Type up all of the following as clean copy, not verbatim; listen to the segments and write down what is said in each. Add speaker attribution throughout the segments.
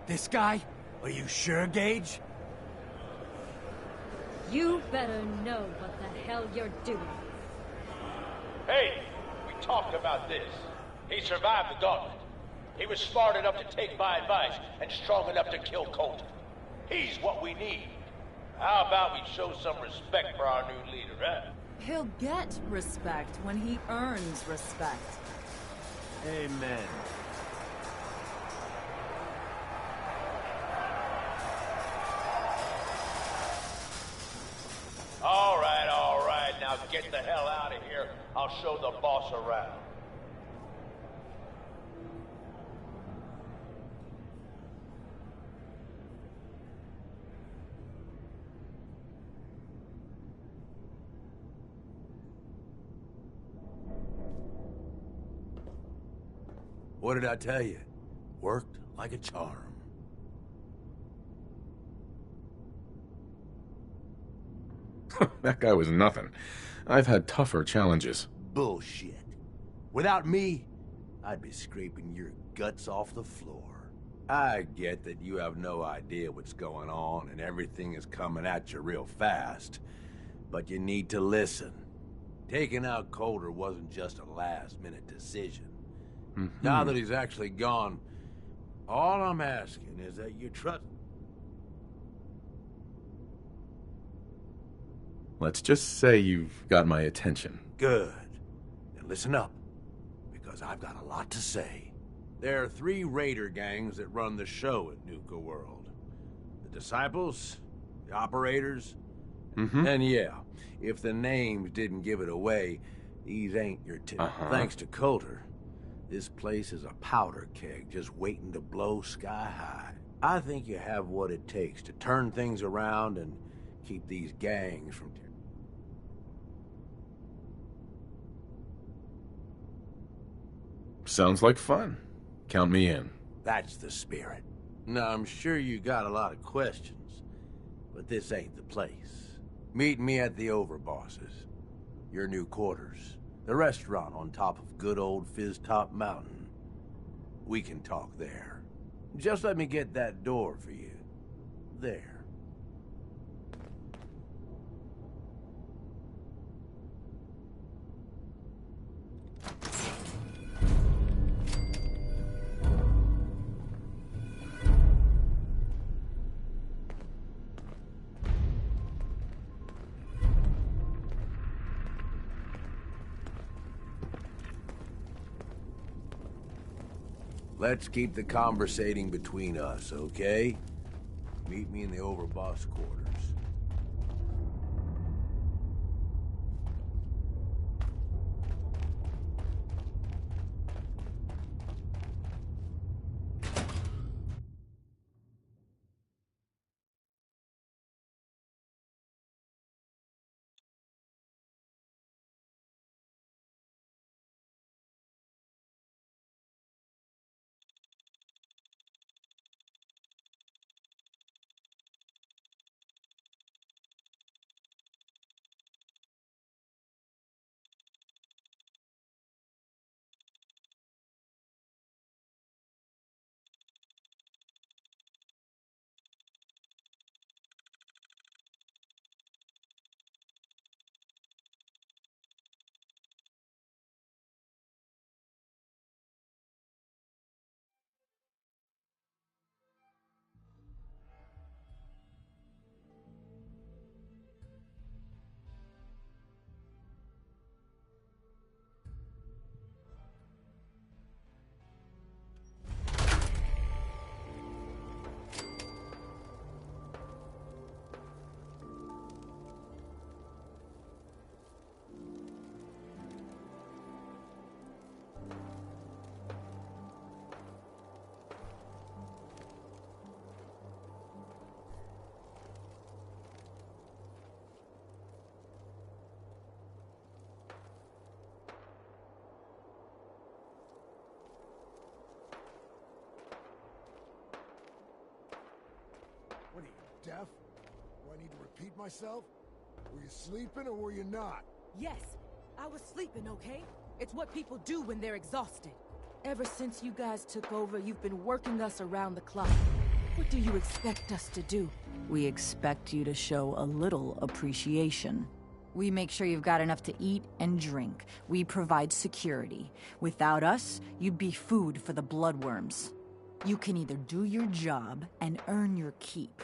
Speaker 1: This guy? Are you sure, Gage?
Speaker 2: You better know what the hell you're doing.
Speaker 3: Hey, we talked about this. He survived the gauntlet. He was smart enough to take my advice and strong enough to kill Colton. He's what we need. How about we show some respect for our new leader, huh?
Speaker 4: He'll get respect when he earns respect.
Speaker 1: Amen.
Speaker 3: All right, now get the hell out of here. I'll show the boss around.
Speaker 1: What did I tell you? Worked like a charm.
Speaker 5: That guy was nothing. I've had tougher challenges.
Speaker 1: Bullshit. Without me, I'd be scraping your guts off the floor. I get that you have no idea what's going on and everything is coming at you real fast. But you need to listen. Taking out Coulter wasn't just a last-minute decision. Now that he's actually gone, all I'm asking is that you trust...
Speaker 5: Let's just say you've got my attention.
Speaker 1: Good. Then listen up, because I've got a lot to say. There are 3 raider gangs that run the show at Nuka World. The Disciples, the Operators, and yeah, if the names didn't give it away, these ain't your Thanks to Coulter, this place is a powder keg just waiting to blow sky high. I think you have what it takes to turn things around and keep these gangs from...
Speaker 5: Sounds like fun. Count me in.
Speaker 1: That's the spirit. Now, I'm sure you got a lot of questions, but this ain't the place. Meet me at the Overbosses, your new quarters, the restaurant on top of good old Fizz-Top Mountain. We can talk there. Just let me get that door for you. There. Let's keep the conversating between us, okay? Meet me in the Overboss quarters.
Speaker 6: What are you, deaf? Do I need to repeat myself? Were you sleeping or were you not?
Speaker 4: Yes, I was sleeping, okay? It's what people do when they're exhausted. Ever since you guys took over, you've been working us around the clock. What do you expect us to do? We expect you to show a little appreciation. We make sure you've got enough to eat and drink. We provide security. Without us, you'd be food for the bloodworms. You can either do your job and earn your keep,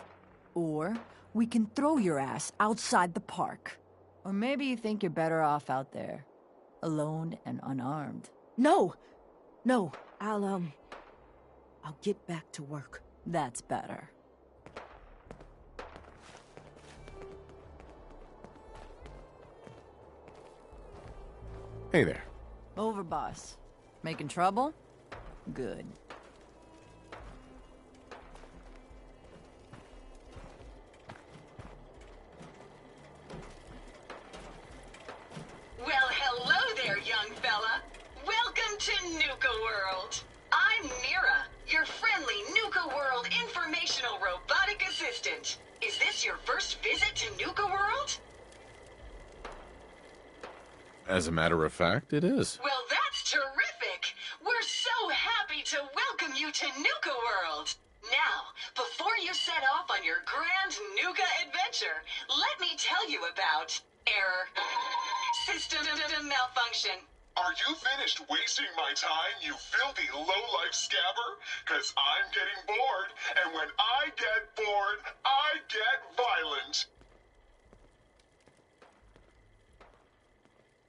Speaker 4: or we can throw your ass outside the park. Or maybe you think you're better off out there, alone and unarmed.
Speaker 7: No! No, I'll get back to work.
Speaker 4: That's better.
Speaker 5: Hey there.
Speaker 4: Over, boss. Making trouble? Good.
Speaker 8: Well, hello there, young fella. Welcome to Nuka World. I'm Mira, your friendly Nuka World informational robotic assistant. Is this your first visit to Nuka World?
Speaker 5: As a matter of fact, it is.
Speaker 8: Well, that's terrific. We're so happy to welcome you to Nuka World. Now, before you set off on your grand Nuka adventure, let me tell you about error. System malfunction.
Speaker 9: Are you finished wasting my time, you filthy low-life scabber? 'Cause I'm getting bored, and when I get bored, I get violent.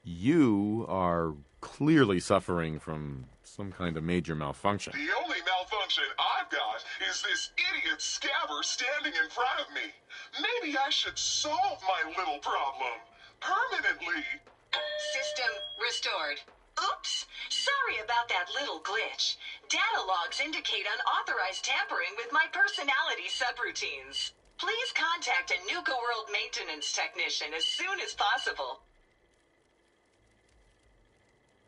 Speaker 5: You are clearly suffering from some kind of major malfunction.
Speaker 9: The only malfunction I've got is this idiot scabber standing in front of me. Maybe I should solve my little problem permanently.
Speaker 8: System restored. Oops! Sorry about that little glitch. Data logs indicate unauthorized tampering with my personality subroutines. Please contact a Nuka World maintenance technician as soon as possible.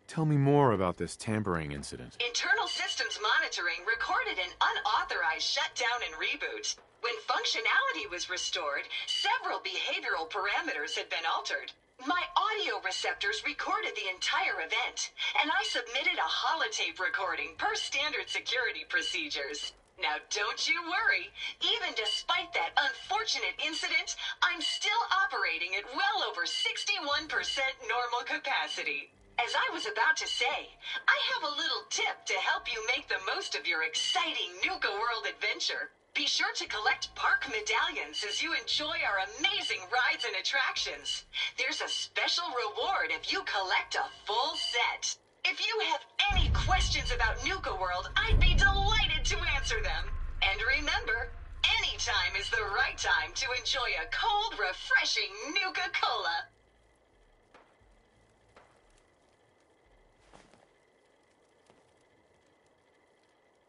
Speaker 5: Tell me more about this tampering incident.
Speaker 8: Internal systems monitoring recorded an unauthorized shutdown and reboot. When functionality was restored, several behavioral parameters had been altered. My audio receptors recorded the entire event, and I submitted a holotape recording per standard security procedures. Now don't you worry, even despite that unfortunate incident, I'm still operating at well over 61% normal capacity. As I was about to say, I have a little tip to help you make the most of your exciting Nuka World adventure. Be sure to collect park medallions as you enjoy our amazing rides and attractions. There's a special reward if you collect a full set. If you have any questions about Nuka World, I'd be delighted to answer them. And remember, any time is the right time to enjoy a cold, refreshing Nuka-Cola.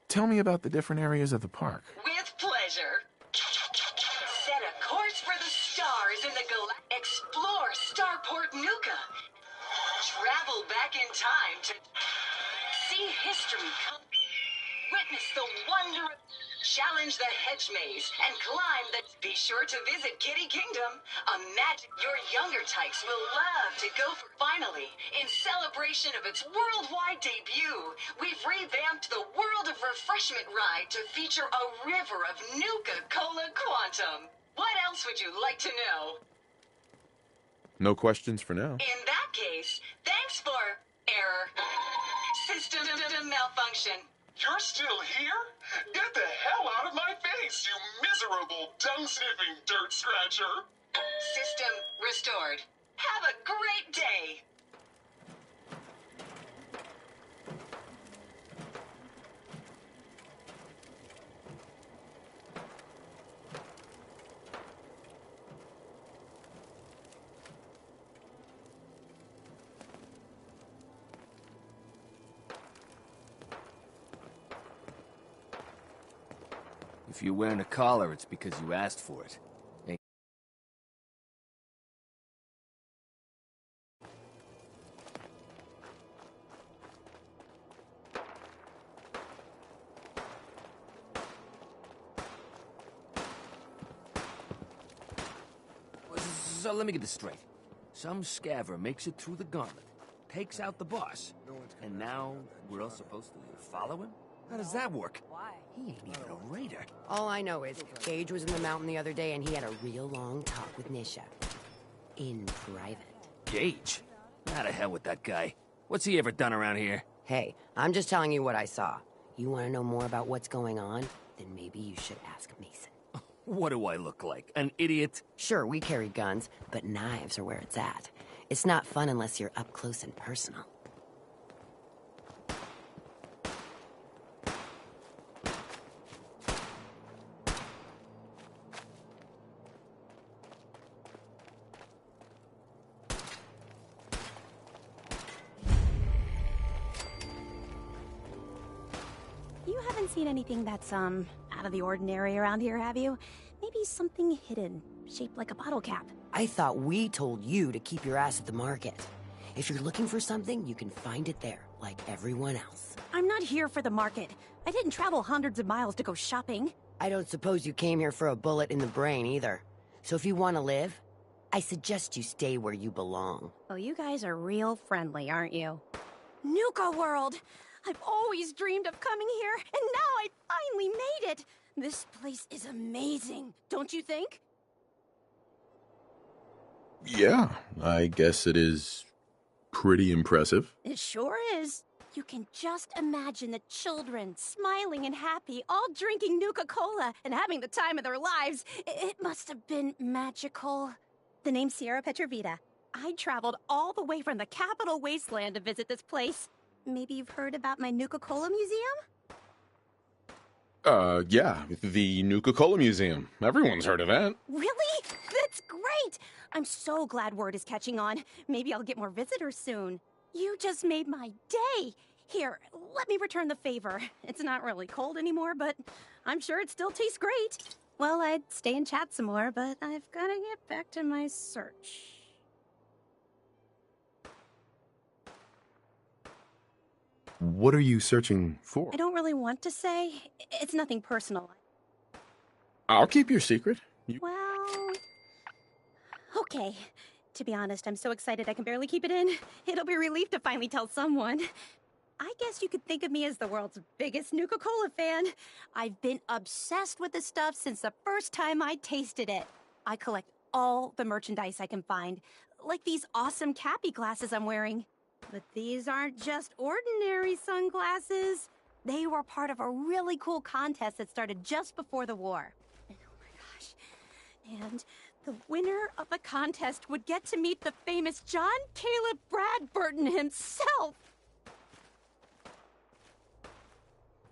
Speaker 5: Tell me about the different areas of the park.
Speaker 8: With pleasure. Set a course for the stars in the Explore Starport Nuka. Travel back in time to see history come. Witness the wonder of... Challenge the hedge maze and climb the... Be sure to visit Kitty Kingdom. Imagine your younger types will love to go for... Finally, in celebration of its worldwide debut, we've revamped the World of Refreshment ride to feature a river of Nuka-Cola Quantum. What else would you like to know?
Speaker 5: No questions for now.
Speaker 8: In that case, thanks for... error. System malfunction.
Speaker 9: You're still here? Get the hell out of my face, you miserable, dung-sniffing dirt scratcher!
Speaker 8: System restored. Have a great day!
Speaker 10: If you're wearing a collar, it's because you asked for it. Hey. So let me get this straight. Some scaver makes it through the gauntlet, takes out the boss, and now we're all supposed to follow him? How does that work? He ain't even a raider.
Speaker 11: All I know is Gage was in the mountain the other day and he had a real long talk with Nisha. In private.
Speaker 10: Gage? How to hell with that guy. What's he ever done around here?
Speaker 11: Hey, I'm just telling you what I saw. You want to know more about what's going on? Then maybe you should ask Mason.
Speaker 10: What do I look like? An idiot?
Speaker 11: Sure, we carry guns, but knives are where it's at. It's not fun unless you're up close and personal.
Speaker 12: You haven't seen anything that's, out of the ordinary around here, have you? Maybe something hidden, shaped like a bottle cap.
Speaker 11: I thought we told you to keep your ass at the market. If you're looking for something, you can find it there, like everyone else.
Speaker 12: I'm not here for the market. I didn't travel hundreds of miles to go shopping.
Speaker 11: I don't suppose you came here for a bullet in the brain, either. So if you want to live, I suggest you stay where you belong.
Speaker 12: Oh, you guys are real friendly, aren't you? Nuka World! I've always dreamed of coming here, and now I finally made it! This place is amazing, don't you think?
Speaker 5: Yeah, I guess it is pretty impressive.
Speaker 12: It sure is. You can just imagine the children, smiling and happy, all drinking Nuka-Cola and having the time of their lives. It must have been magical. The name's Sierra Petrovita. I traveled all the way from the capital wasteland to visit this place. Maybe you've heard about my Nuka-Cola museum?
Speaker 5: Yeah, the Nuka-Cola Museum. Everyone's heard of that.
Speaker 12: Really? That's great! I'm so glad word is catching on. Maybe I'll get more visitors soon. You just made my day! Here, let me return the favor. It's not really cold anymore, but I'm sure it still tastes great. Well, I'd stay and chat some more, but I've gotta get back to my search.
Speaker 5: What are you searching for?
Speaker 12: I don't really want to say. It's nothing personal.
Speaker 5: I'll keep your secret.
Speaker 12: Well... okay. To be honest, I'm so excited I can barely keep it in. It'll be a relief to finally tell someone. I guess you could think of me as the world's biggest Nuka-Cola fan. I've been obsessed with the stuff since the first time I tasted it. I collect all the merchandise I can find, like these awesome Cappy glasses I'm wearing. But these aren't just ordinary sunglasses. They were part of a really cool contest that started just before the war. And oh my gosh. And the winner of the contest would get to meet the famous John Caleb Bradburton himself.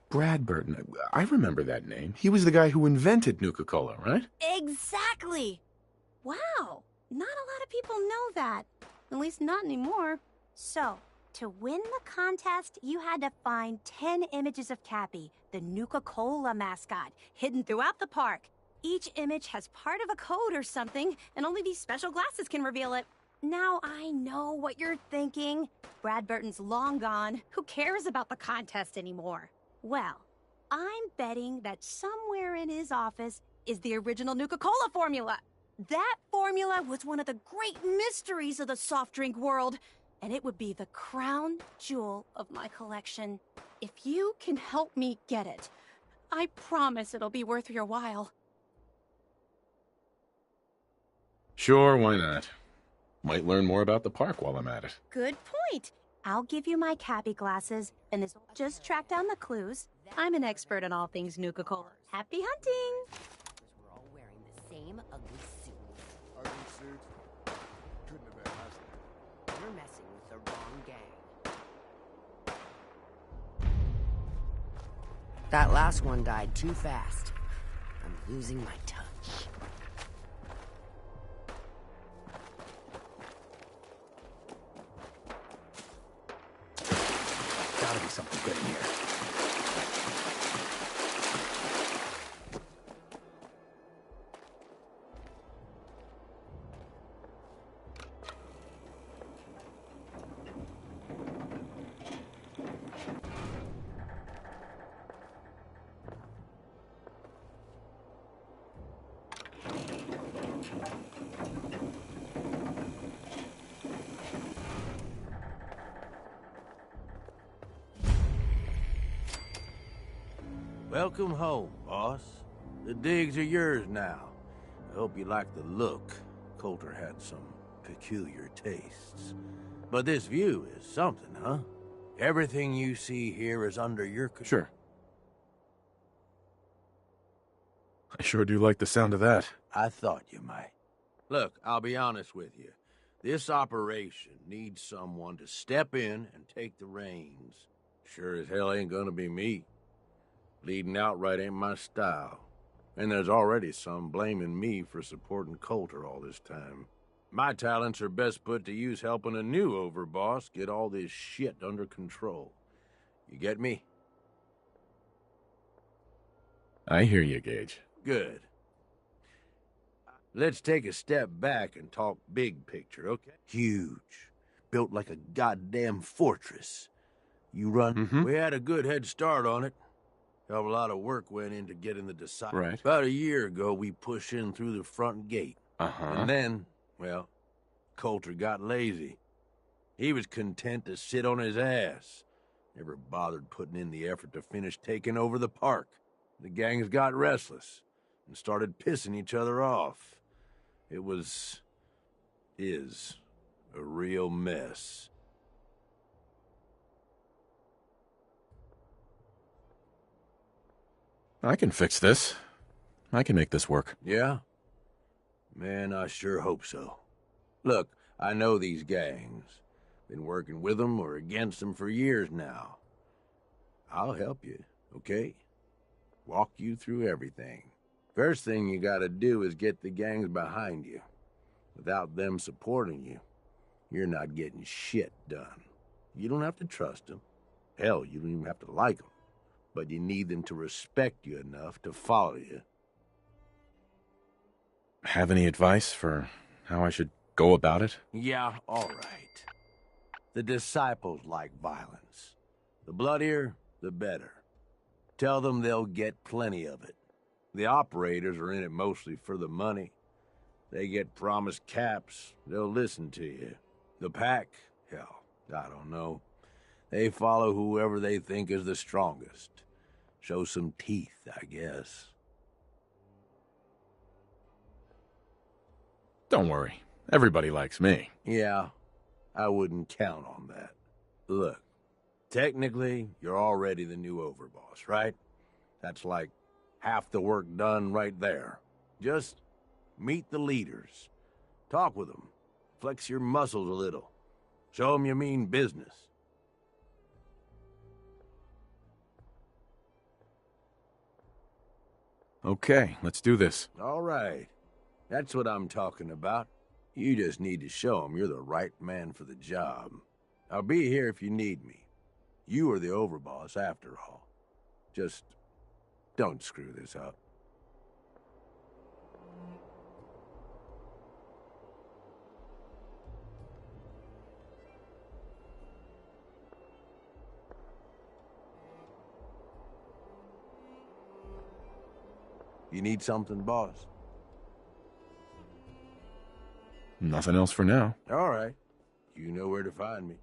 Speaker 5: Bradburton. I remember that name. He was the guy who invented Nuka-Cola, right?
Speaker 12: Exactly. Wow. Not a lot of people know that. At least not anymore. So, to win the contest, you had to find 10 images of Cappy, the Nuka-Cola mascot, hidden throughout the park. Each image has part of a code or something, and only these special glasses can reveal it. Now I know what you're thinking. Bradburton's long gone. Who cares about the contest anymore? Well, I'm betting that somewhere in his office is the original Nuka-Cola formula. That formula was one of the great mysteries of the soft drink world. And it would be the crown jewel of my collection. If you can help me get it, I promise it'll be worth your while.
Speaker 5: Sure, why not? Might learn more about the park while I'm at it.
Speaker 12: Good point. I'll give you my Cappy glasses, and this will just track down the clues. I'm an expert in all things Nuka-Cola. Happy hunting!
Speaker 11: We're all wearing the same ugly suit.
Speaker 6: Ugly suit? Couldn't have been last night.
Speaker 11: You're messing with the wrong gang. That last one died too fast. I'm losing my touch.
Speaker 10: Gotta be something good in here.
Speaker 1: Welcome home, boss. The digs are yours now. I hope you like the look. Coulter had some peculiar tastes. But this view is something, huh? Everything you see here is under your control.
Speaker 5: Sure. I sure do like the sound of that.
Speaker 1: I thought you might. Look, I'll be honest with you. This operation needs someone to step in and take the reins. Sure as hell ain't gonna be me. Leading outright ain't my style. And there's already some blaming me for supporting Coulter all this time. My talents are best put to use helping a new overboss get all this shit under control. You get me?
Speaker 5: I hear you, Gage.
Speaker 1: Good. Let's take a step back and talk big picture, okay? Huge. Built like a goddamn fortress. You run... We had a good head start on it. Hell of a lot of work went into getting the disciples.
Speaker 5: Right.
Speaker 1: About a year ago, we pushed in through the front gate. And then, well, Coulter got lazy. He was content to sit on his ass. Never bothered putting in the effort to finish taking over the park. The gangs got restless and started pissing each other off. It is a real mess.
Speaker 5: I can fix this. I can make this work.
Speaker 1: Yeah? Man, I sure hope so. Look, I know these gangs. Been working with them or against them for years now. I'll help you, okay? Walk you through everything. First thing you gotta do is get the gangs behind you. Without them supporting you, you're not getting shit done. You don't have to trust them. Hell, you don't even have to like them. But you need them to respect you enough to follow you.
Speaker 5: Have any advice for how I should go about it?
Speaker 1: Yeah, all right. The disciples like violence. The bloodier, the better. Tell them they'll get plenty of it. The operators are in it mostly for the money. They get promised caps, they'll listen to you. The pack, hell, I don't know. They follow whoever they think is the strongest. Show some teeth, I guess.
Speaker 5: Don't worry. Everybody likes me.
Speaker 1: Yeah, I wouldn't count on that. Look, technically, you're already the new overboss, right? That's like half the work done right there. Just meet the leaders. Talk with them. Flex your muscles a little. Show them you mean business.
Speaker 5: Okay, let's do this.
Speaker 1: All right. That's what I'm talking about. You just need to show them you're the right man for the job. I'll be here if you need me. You are the overboss after all. Just don't screw this up. You need something, boss?
Speaker 5: Nothing else for now.
Speaker 1: All right. You know where to find me.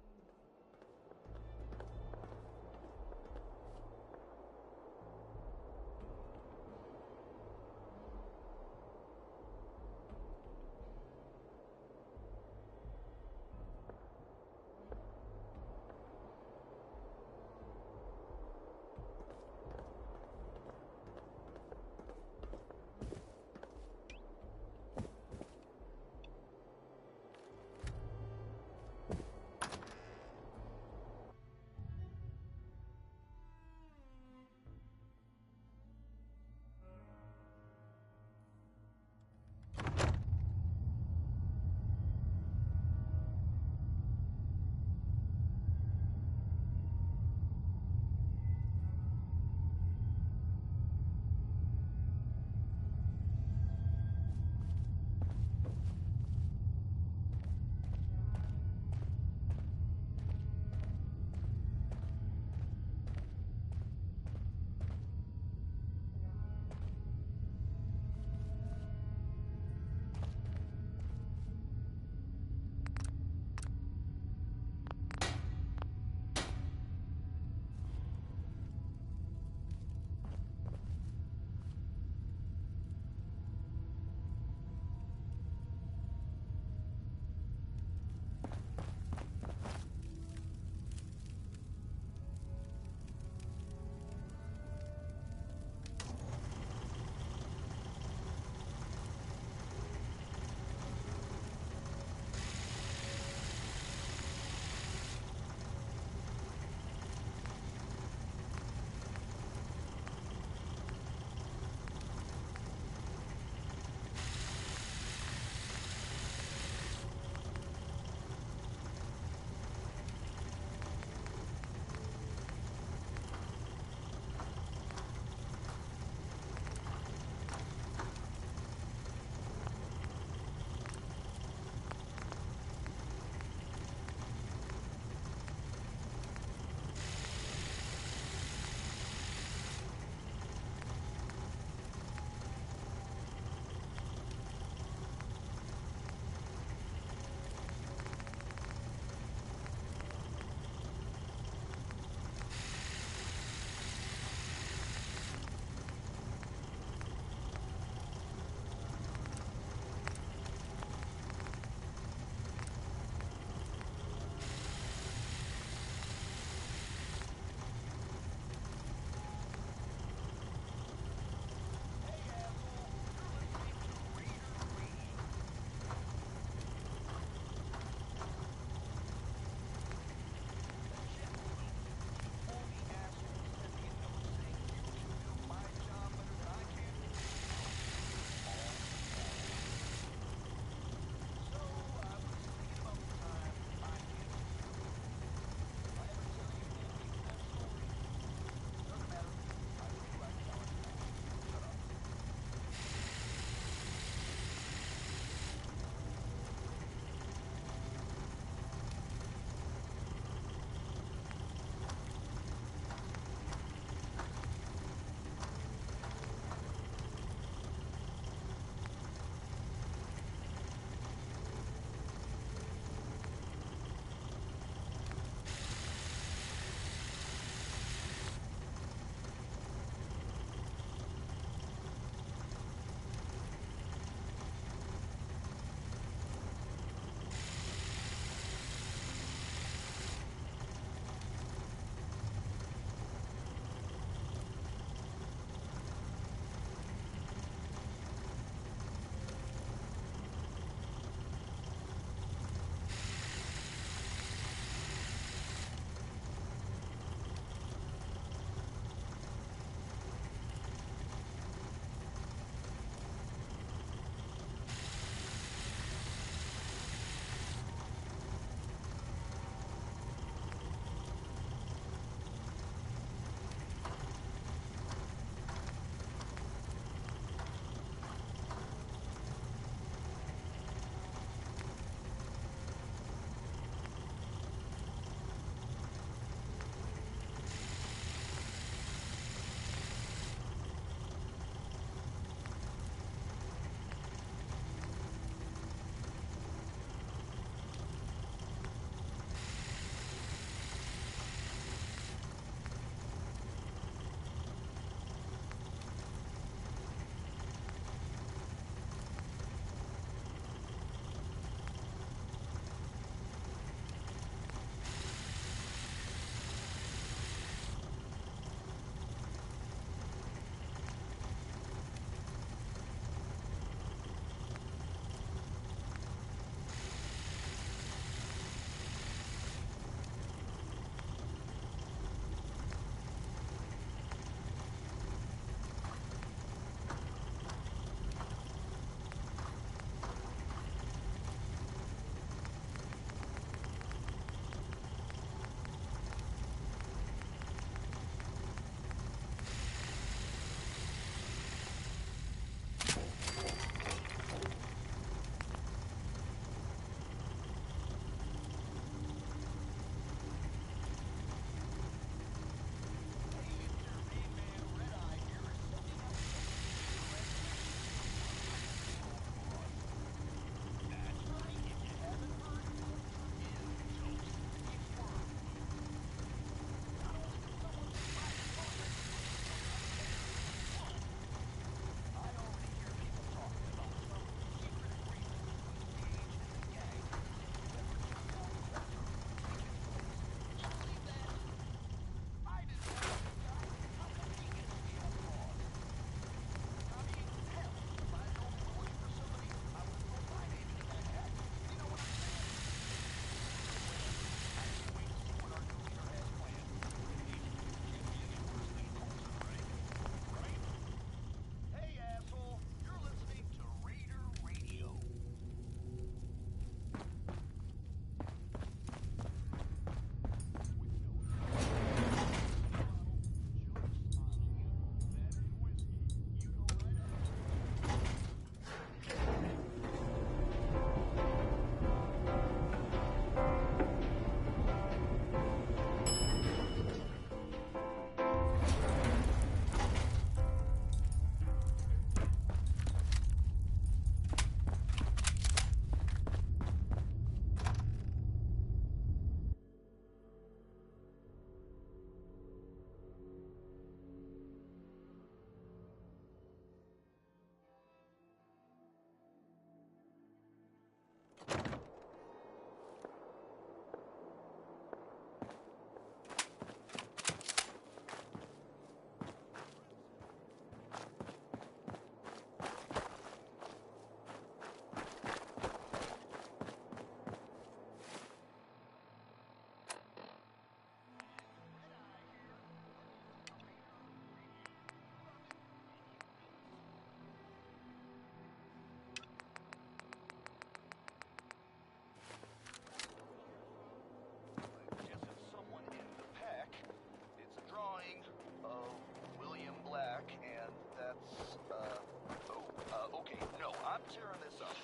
Speaker 13: tearing this up.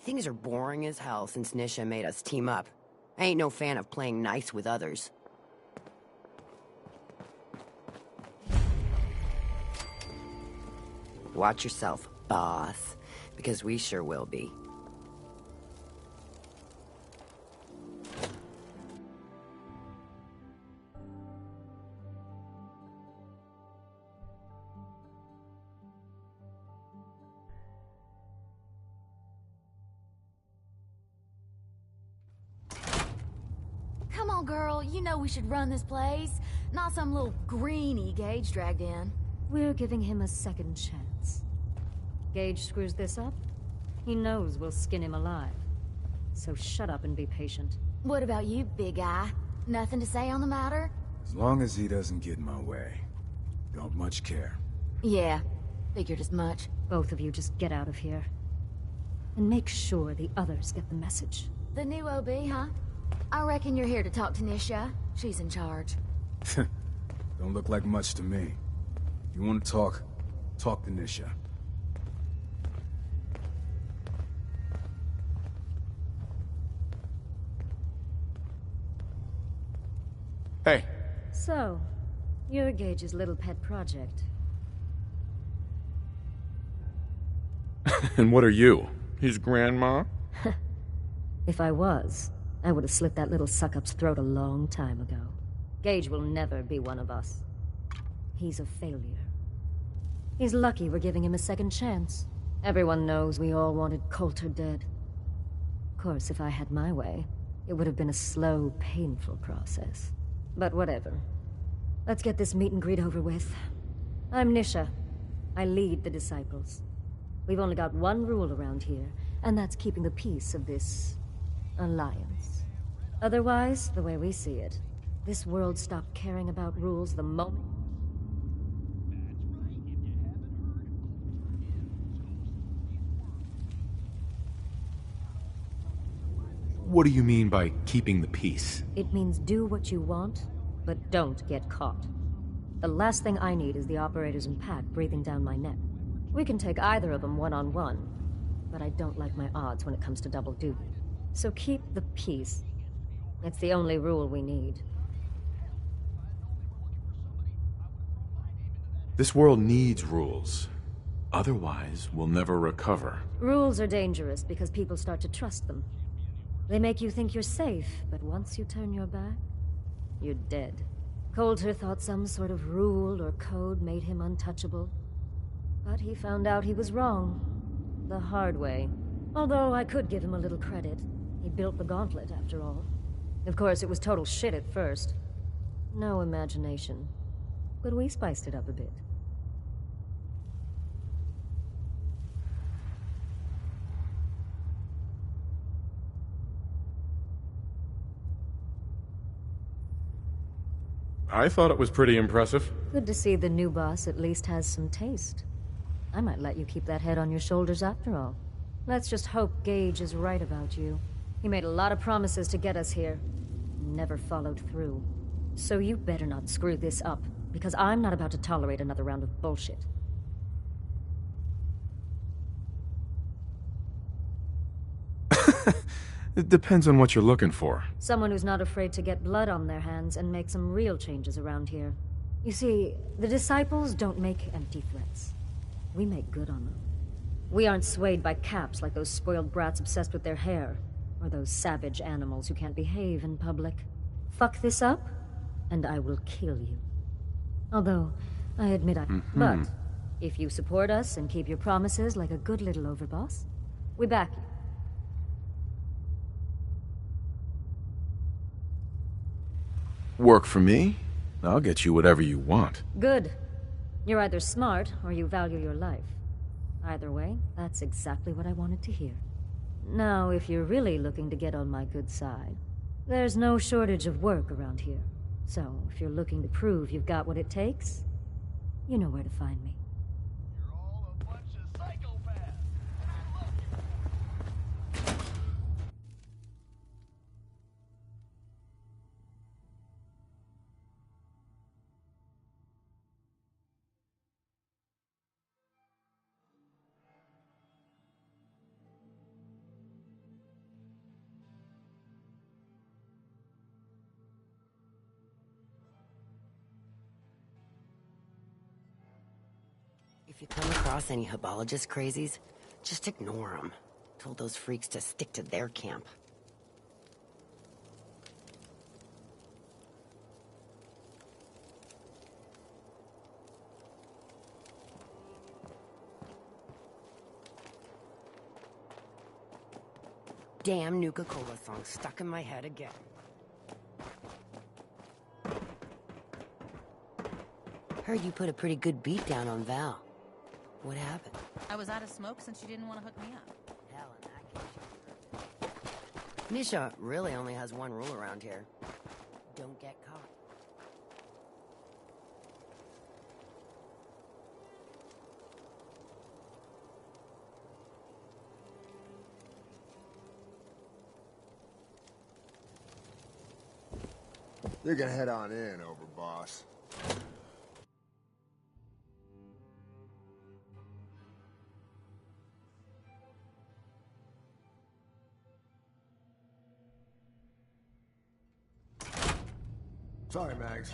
Speaker 11: Things are boring as hell since Nisha made us team up. I ain't no fan of playing nice with others. Watch yourself, boss, because we sure will be.
Speaker 14: Come on, girl. You know we should run this place. Not some little greenie Gage dragged in.
Speaker 2: We're giving him a second chance. Gage screws this up, he knows we'll skin him alive. So shut up and be patient.
Speaker 14: What about you, big guy? Nothing to say on the matter?
Speaker 15: As long as he doesn't get in my way. Don't much care.
Speaker 14: Yeah, figured as much.
Speaker 2: Both of you just get out of here. And make sure the others get the message.
Speaker 14: The new OB, huh? I reckon you're here to talk to Nisha. She's in charge.
Speaker 15: Don't look like much to me. If you want to talk, talk to Nisha.
Speaker 5: Hey.
Speaker 2: So, you're Gage's little pet project.
Speaker 5: And what are you? His grandma?
Speaker 2: If I was, I would have slit that little suck-up's throat a long time ago. Gage will never be one of us. He's a failure. He's lucky we're giving him a second chance. Everyone knows we all wanted Coulter dead. Of course, if I had my way, it would have been a slow, painful process. But whatever. Let's get this meet and greet over with. I'm Nisha. I lead the Disciples. We've only got one rule around here, and that's keeping the peace of this alliance. Otherwise, the way we see it, this world stopped caring about rules the moment...
Speaker 5: What do you mean by keeping the peace?
Speaker 2: It means do what you want, but don't get caught. The last thing I need is the operators in Pack breathing down my neck. We can take either of them one-on-one, but I don't like my odds when it comes to double duty. So keep the peace. It's the only rule we need.
Speaker 5: This world needs rules. Otherwise, we'll never recover.
Speaker 2: Rules are dangerous because people start to trust them. They make you think you're safe, but once you turn your back, you're dead. Coulter thought some sort of rule or code made him untouchable. But he found out he was wrong. The hard way. Although I could give him a little credit. He built the gauntlet, after all. Of course, it was total shit at first. No imagination. But we spiced it up a bit.
Speaker 5: I thought it was pretty impressive.
Speaker 2: Good to see the new boss at least has some taste. I might let you keep that head on your shoulders after all. Let's just hope Gage is right about you. He made a lot of promises to get us here. Never followed through. So you better not screw this up, because I'm not about to tolerate another round of bullshit.
Speaker 5: It depends on what you're looking for.
Speaker 2: Someone who's not afraid to get blood on their hands and make some real changes around here. You see, the Disciples don't make empty threats. We make good on them. We aren't swayed by caps like those spoiled brats obsessed with their hair, or those savage animals who can't behave in public. Fuck this up, and I will kill you. Although, I admit But, if you support us and keep your promises like a good little overboss, we back you.
Speaker 5: Work for me? I'll get you whatever you want.
Speaker 2: Good. You're either smart, or you value your life. Either way, that's exactly what I wanted to hear. Now, if you're really looking to get on my good side, there's no shortage of work around here. So, if you're looking to prove you've got what it takes, you know where to find me.
Speaker 11: If you come across any Hibologist crazies, just ignore them. Told those freaks to stick to their camp. Damn Nuka-Cola song stuck in my head again. Heard you put a pretty good beat down on Val. What happened?
Speaker 13: I was out of smoke since you didn't want to hook me up.
Speaker 11: Hell, in that case, Nisha really only has one rule around here. Don't get caught.
Speaker 6: You can head on in, Overboss. Sorry, Mags.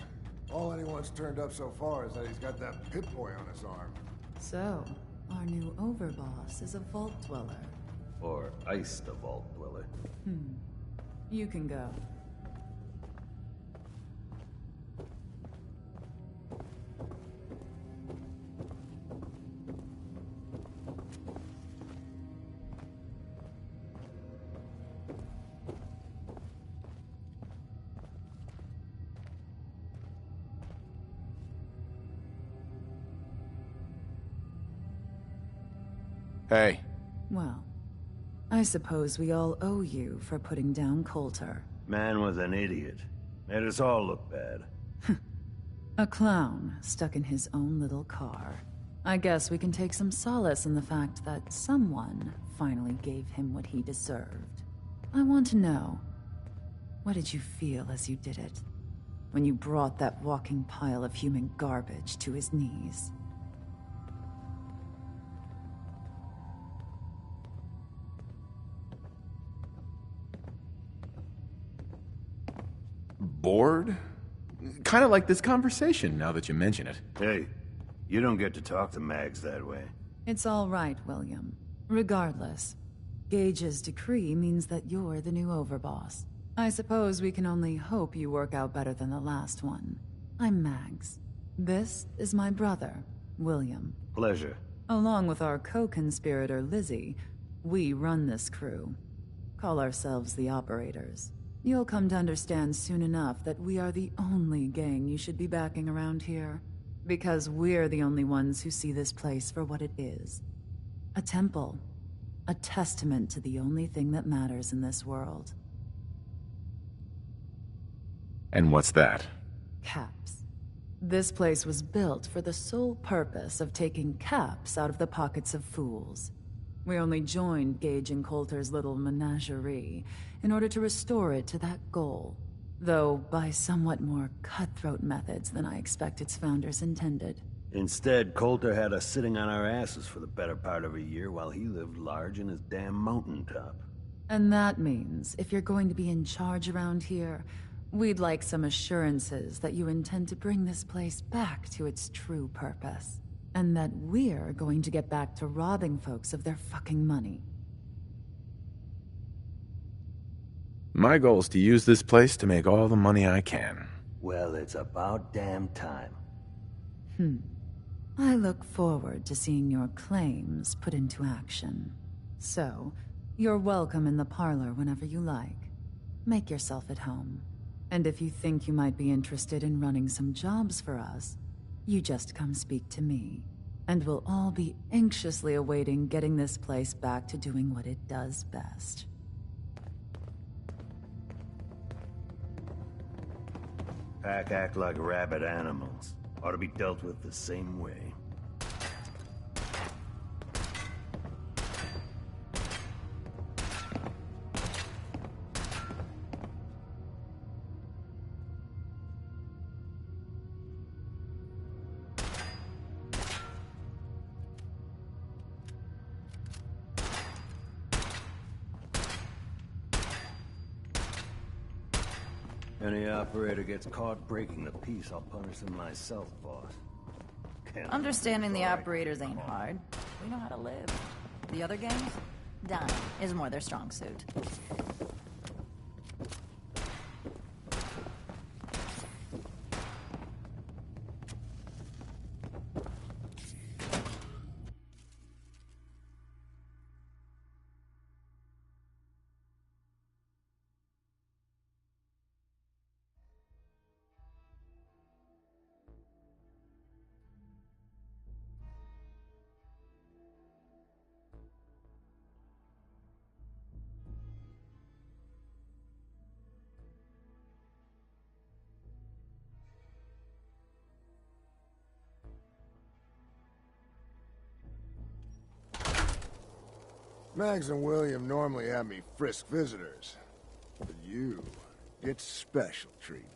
Speaker 6: All anyone's turned up so far is that he's got that Pip-Boy on his arm.
Speaker 4: So, our new overboss is a vault dweller.
Speaker 16: Or iced a vault dweller.
Speaker 4: You can go.
Speaker 1: Hey.
Speaker 4: Well, I suppose we all owe you for putting down Coulter.
Speaker 16: Man was an idiot. Made us all look bad.
Speaker 4: A clown stuck in his own little car. I guess we can take some solace in the fact that someone finally gave him what he deserved. I want to know, what did you feel as you did it? When you brought that walking pile of human garbage to his knees?
Speaker 5: Bored? Kind of like this conversation, now that you mention it.
Speaker 16: Hey, you don't get to talk to Mags that way.
Speaker 4: It's all right, William. Regardless, Gage's decree means that you're the new overboss. I suppose we can only hope you work out better than the last one. I'm Mags. This is my brother, William.
Speaker 16: Pleasure.
Speaker 4: Along with our co-conspirator, Lizzie, we run this crew. Call ourselves the Operators. You'll come to understand soon enough that we are the only gang you should be backing around here. Because we're the only ones who see this place for what it is. A temple. A testament to the only thing that matters in this world.
Speaker 5: And what's that?
Speaker 4: Caps. This place was built for the sole purpose of taking caps out of the pockets of fools. We only joined Gage and Coulter's little menagerie in order to restore it to that goal, though by somewhat more cutthroat methods than I expect its founders intended.
Speaker 16: Instead, Coulter had us sitting on our asses for the better part of a year while he lived large in his damn mountaintop.
Speaker 4: And that means, if you're going to be in charge around here, we'd like some assurances that you intend to bring this place back to its true purpose. And that we're going to get back to robbing folks of their fucking money.
Speaker 5: My goal is to use this place to make all the money I can.
Speaker 16: Well, it's about damn time.
Speaker 4: I look forward to seeing your claims put into action. So, you're welcome in the parlor whenever you like. Make yourself at home. And if you think you might be interested in running some jobs for us, you just come speak to me, and we'll all be anxiously awaiting getting this place back to doing what it does best.
Speaker 16: Pack act like rabid animals. Ought to be dealt with the same way. Any operator gets caught breaking the peace, I'll punish them myself, boss.
Speaker 4: Understanding the operators ain't hard. We know how to live. The other gangs? Dying is more their strong suit.
Speaker 6: Mags and William normally have me frisk visitors, but you get special treatment.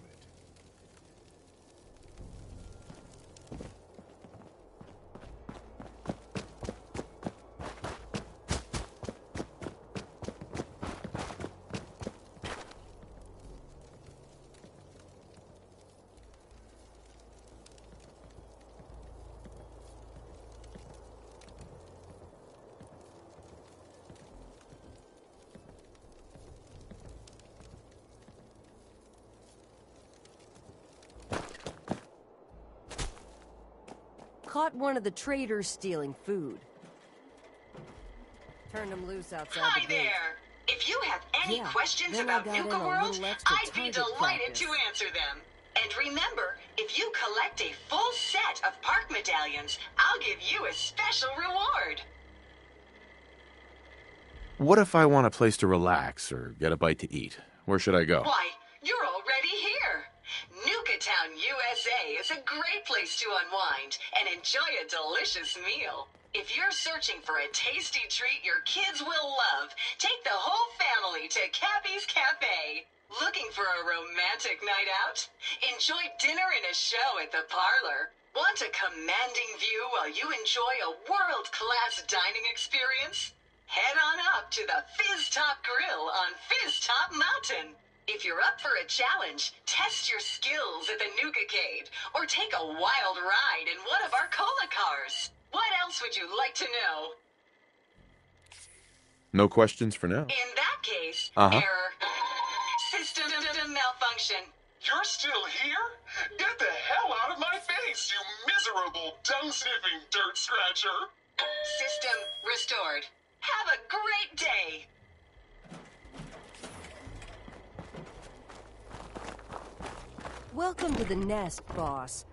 Speaker 11: Caught one of the traders stealing food. Turned him loose outside
Speaker 8: Hi
Speaker 11: the gate.
Speaker 8: there! If you have any
Speaker 11: Yeah,
Speaker 8: questions
Speaker 11: then I
Speaker 8: about
Speaker 11: got in
Speaker 8: Nuka
Speaker 11: a
Speaker 8: World,
Speaker 11: little extra
Speaker 8: I'd be
Speaker 11: target
Speaker 8: delighted
Speaker 11: practice.
Speaker 8: to answer them. And remember, if you collect a full set of park medallions, I'll give you a special reward.
Speaker 5: What if I want a place to relax or get a bite to eat? Where should I go?
Speaker 8: Why, you're already here. Nuka Town, USA is a great place to unwind and enjoy a delicious meal. If you're searching for a tasty treat your kids will love, take the whole family to Cappy's Cafe. Looking for a romantic night out? Enjoy dinner and a show at the parlor. Want a commanding view while you enjoy a world-class dining experience? Head on up to the Fizz Top Grill on Fizz Top Mountain. If you're up for a challenge, test your skills at the Nuka-Cade, or take a wild ride in one of our cola cars. What else would you like to know?
Speaker 5: No questions for now.
Speaker 8: In that case,
Speaker 5: Uh-huh.
Speaker 8: error. System malfunction.
Speaker 9: You're still here? Get the hell out of my face, you miserable, dung-sniffing dirt scratcher!
Speaker 8: System restored. Have a great day.
Speaker 11: Welcome to the nest, boss.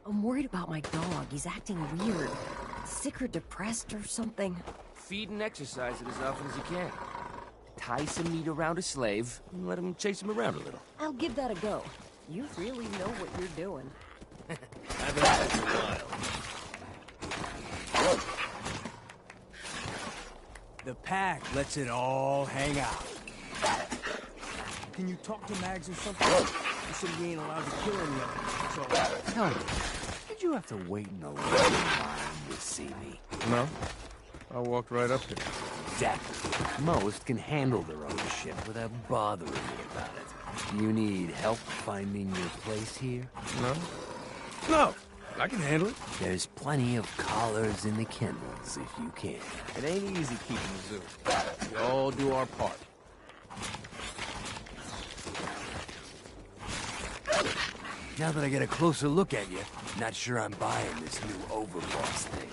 Speaker 11: I'm worried about my dog. He's acting weird. Sick or depressed or something.
Speaker 10: Feed and exercise it as often as you can. Tie some meat around a slave and let him chase him around a little.
Speaker 11: I'll give that a go. You really know what you're doing.
Speaker 10: I've been at this a while.
Speaker 17: The pack lets it all hang out. Can you talk to Mags or something? You said he ain't allowed to kill any of them, so...
Speaker 10: Tell me, did you have to wait in a long line to see me?
Speaker 5: No. I walked right up here.
Speaker 10: Exactly. Most can handle their own shit without bothering me about it. You need help finding your place here?
Speaker 17: No? No, I can handle it.
Speaker 10: There's plenty of collars in the kennels if you can.
Speaker 17: It ain't easy keeping the zoo. We all do our part.
Speaker 10: Now that I get a closer look at you, not sure I'm buying this new overboss thing.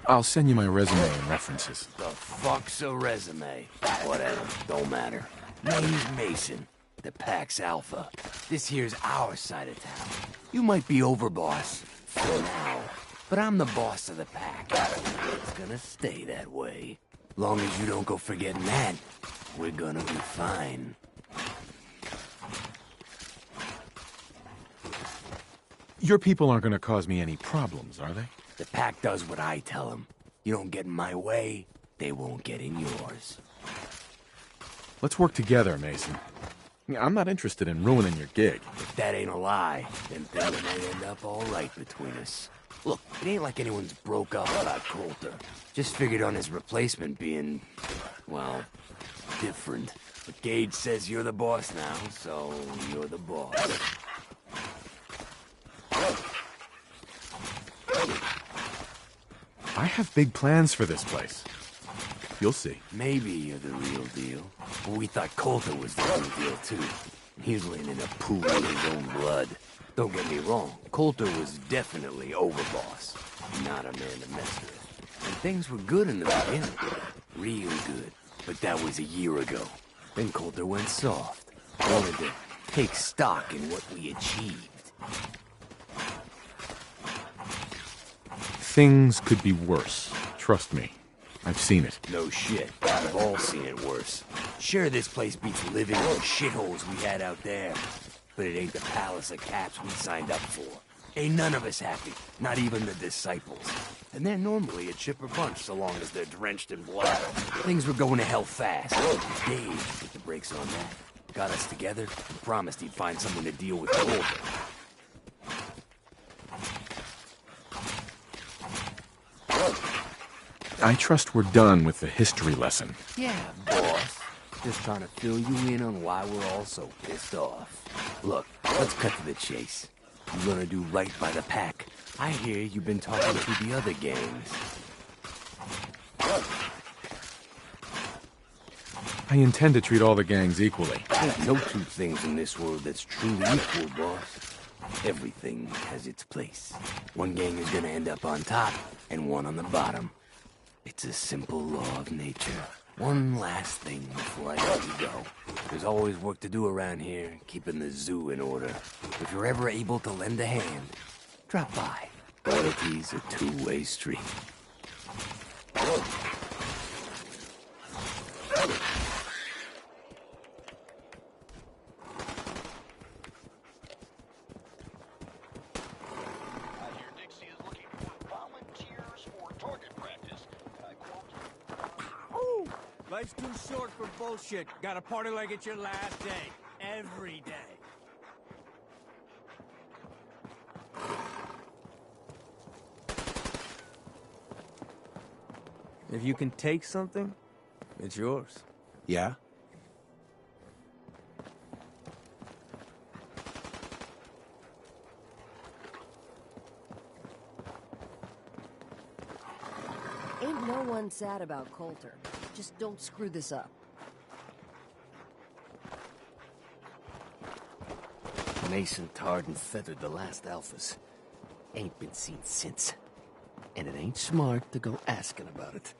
Speaker 5: I'll send you my resume and references.
Speaker 10: The fuck's a resume? Whatever, don't matter. Name's Mason, the Pax Alpha. This here's our side of town. You might be overboss, for now, but I'm the boss of the pack. It's gonna stay that way. Long as you don't go forgetting that, we're gonna be fine.
Speaker 5: Your people aren't gonna cause me any problems, are they?
Speaker 10: The pack does what I tell them. You don't get in my way, they won't get in yours.
Speaker 5: Let's work together, Mason. I'm not interested in ruining your gig.
Speaker 10: If that ain't a lie, then things may end up all right between us. Look, it ain't like anyone's broke up about Coulter. Just figured on his replacement being, well, different. But Gage says you're the boss now, so you're the boss.
Speaker 5: I have big plans for this place. You'll see.
Speaker 10: Maybe you're the real deal. But we thought Coulter was the real deal, too. He's laying in a pool of his own blood. Don't get me wrong, Coulter was definitely overboss. Not a man to mess with. And things were good in the beginning. Real good. But that was a year ago. Then Coulter went soft. Wanted to take stock in what we achieved.
Speaker 5: Things could be worse. Trust me. I've seen it.
Speaker 10: No shit. We've all seen it worse. Sure, this place beats living in the shitholes we had out there. But it ain't the palace of caps we signed up for. Ain't none of us happy. Not even the disciples. And they're normally a chipper bunch so long as they're drenched in blood. Things were going to hell fast. Gage put the brakes on that. Got us together and promised he'd find someone to deal with Coulter.
Speaker 5: I trust we're done with the history lesson.
Speaker 10: Yeah, boss. Just trying to fill you in on why we're all so pissed off. Look, let's cut to the chase. You're gonna do right by the pack. I hear you've been talking to the other gangs.
Speaker 5: I intend to treat all the gangs equally.
Speaker 10: Ain't no two things in this world that's truly equal, boss. Everything has its place. One gang is gonna end up on top, and one on the bottom. It's a simple law of nature. One last thing before I let you go. There's always work to do around here, keeping the zoo in order. If you're ever able to lend a hand, drop by. Loyalty's a two-way street.
Speaker 17: Life's too short for bullshit. Gotta party like it's your last day. Every day. If you can take something, it's yours.
Speaker 5: Yeah?
Speaker 2: Ain't no one sad about Coulter. Just don't screw this up.
Speaker 10: Mason tarred and feathered the last alphas. Ain't been seen since. And it ain't smart to go asking about it.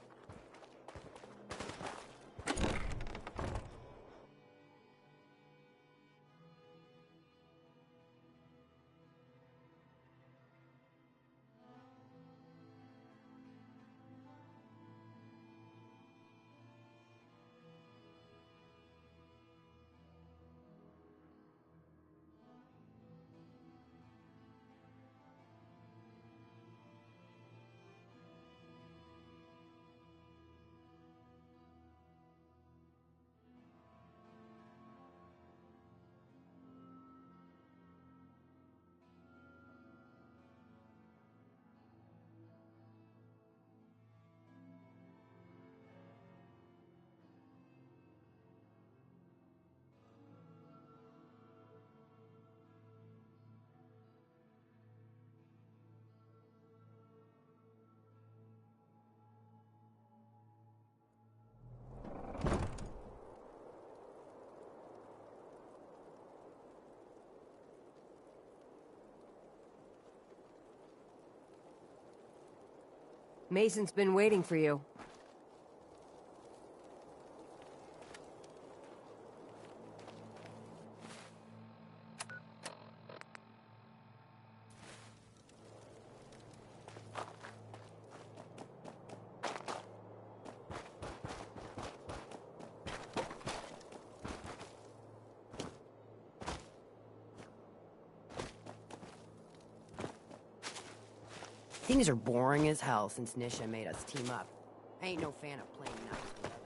Speaker 2: Mason's been waiting for you.
Speaker 11: Things are boring as hell since Nisha made us team up. I ain't no fan of playing nice with others.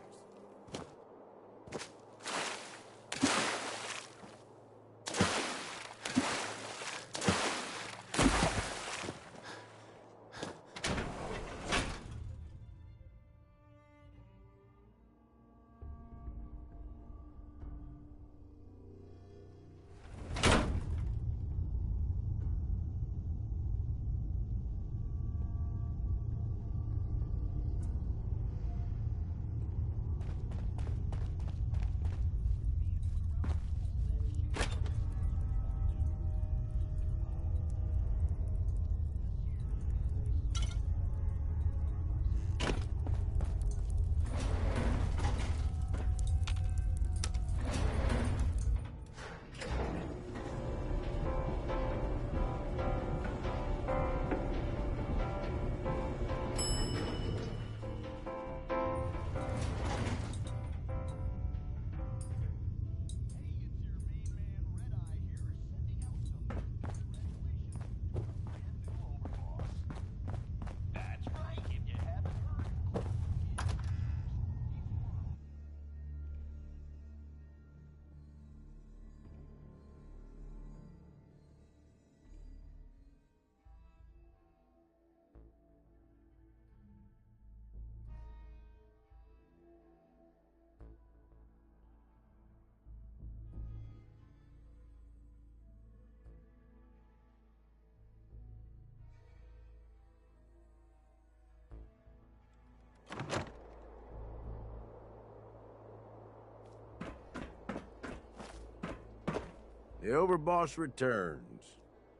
Speaker 1: The overboss returns.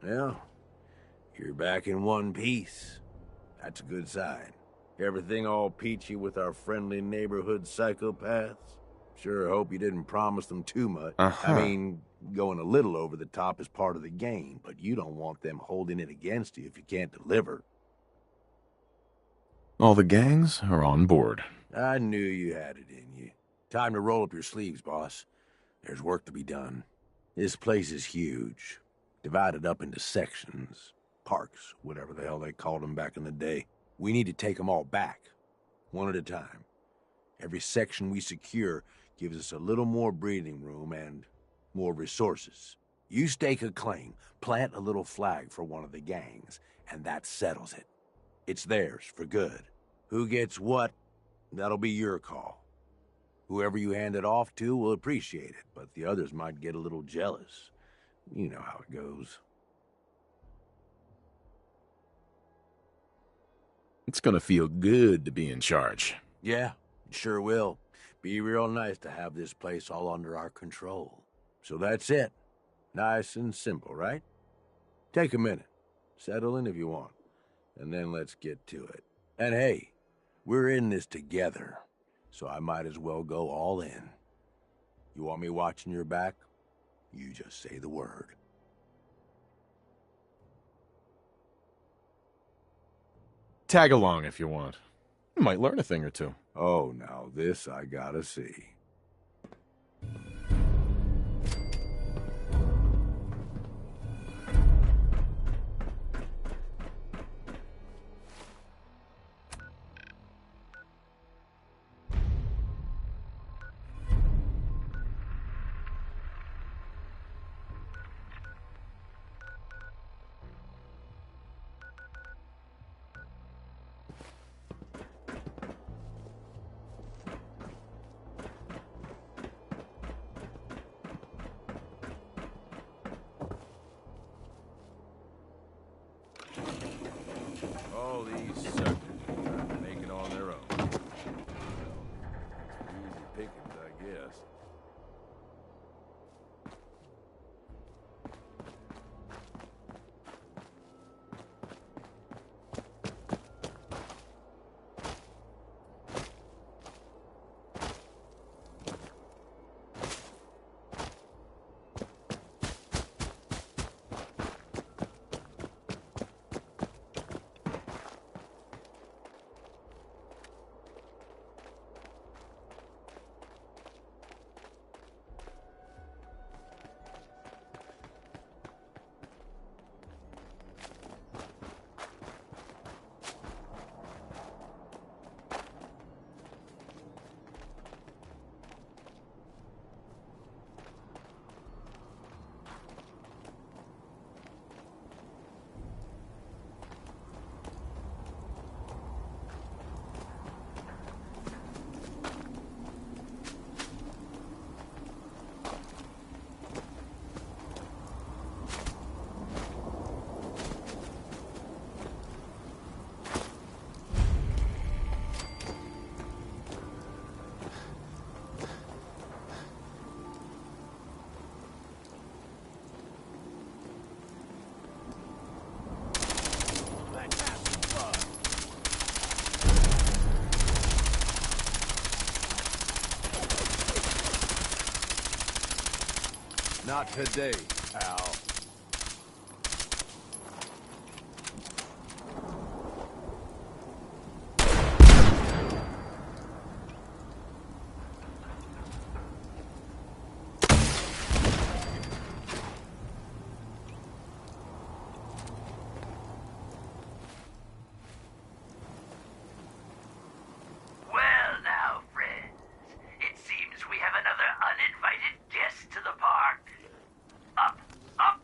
Speaker 1: Well, you're back in one piece. That's a good sign. Everything all peachy with our friendly neighborhood psychopaths? Sure hope you didn't promise them too much. I mean, going a little over the top is part of the game, but you don't want them holding it against you if you can't deliver.
Speaker 5: All the gangs are on board.
Speaker 1: I knew you had it in you. Time to roll up your sleeves, boss. There's work to be done. This place is huge, divided up into sections, parks, whatever the hell they called them back in the day. We need to take them all back, one at a time. Every section we secure gives us a little more breathing room and more resources. You stake a claim, plant a little flag for one of the gangs, and that settles it. It's theirs for good. Who gets what, that'll be your call. Whoever you hand it off to will appreciate it, but the others might get a little jealous. You know how it goes.
Speaker 5: It's gonna feel good to be in charge.
Speaker 1: Yeah, it sure will. Be real nice to have this place all under our control. So that's it. Nice and simple, right? Take a minute. Settle in if you want. And then let's get to it. And hey, we're in this together. So I might as well go all in. You want me watching your back? You just say the word.
Speaker 5: Tag along if you want. You might learn a thing or two.
Speaker 1: Oh, now this I gotta see. All these suckers are trying to make it on their own. Well, easy pickings, I guess. Not today, pal.
Speaker 18: Well now, friends, it seems we have another uninvited guest to the park. Up, up,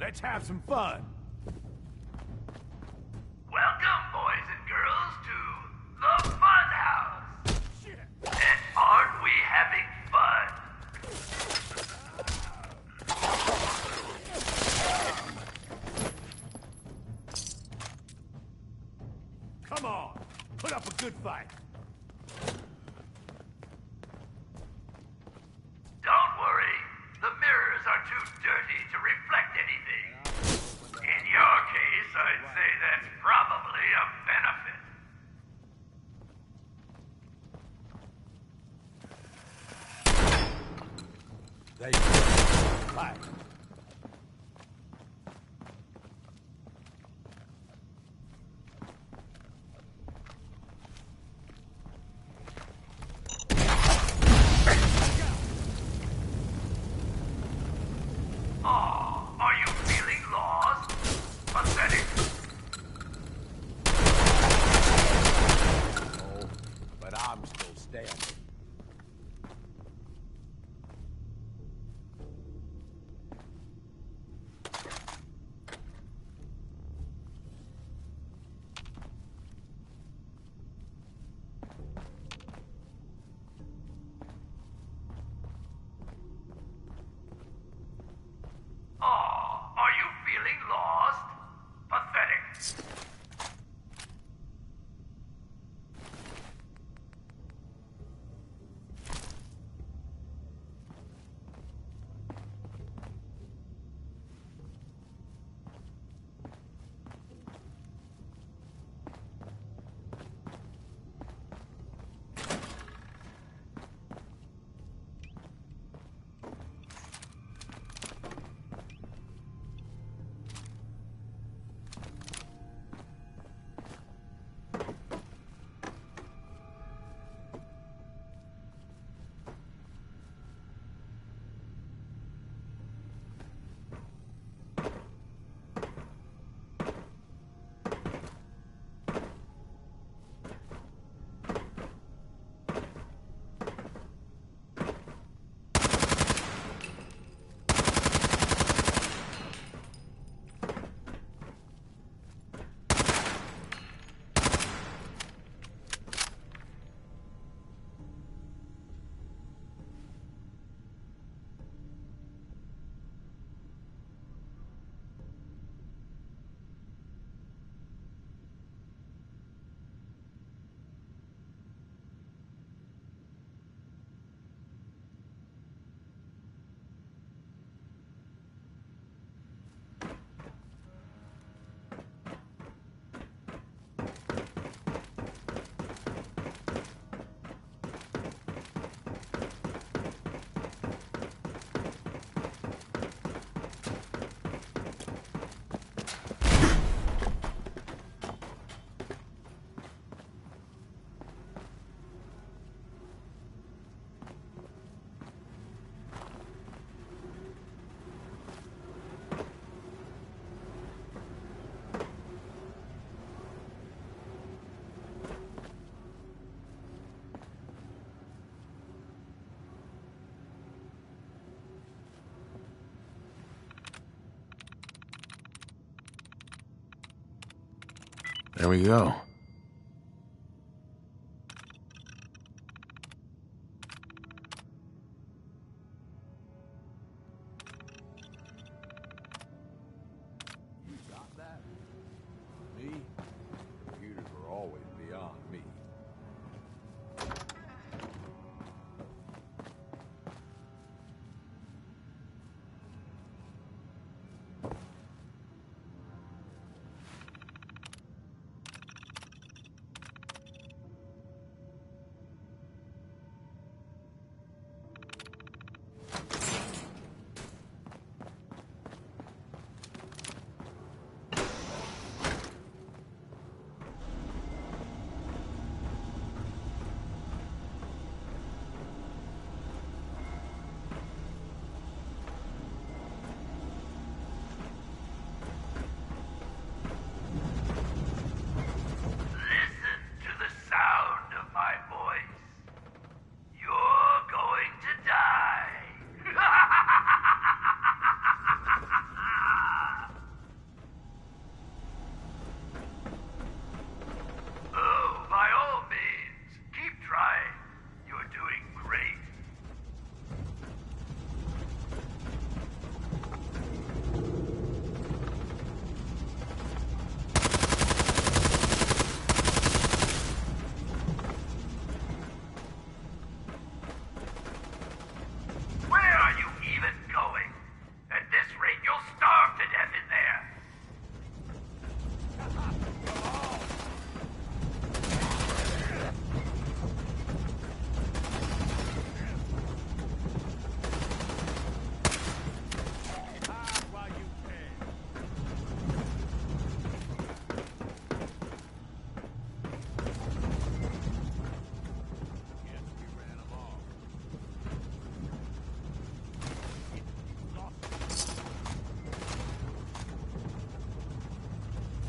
Speaker 1: Let's have some fun.
Speaker 18: Welcome, boys and girls, to the Fun House. And aren't we having fun?
Speaker 1: Come on, put up a good fight.
Speaker 18: Don't worry, the mirrors are too dirty to reflect anything. In your case, I'd say that's probably a benefit.
Speaker 1: They fight.
Speaker 18: Aw, are you feeling lost? Pathetic.
Speaker 1: Oh, but I'm still standing.
Speaker 18: Aw, are you feeling lost? Pathetic.
Speaker 5: There we go.
Speaker 1: You got that? Me? Computers were always beyond me.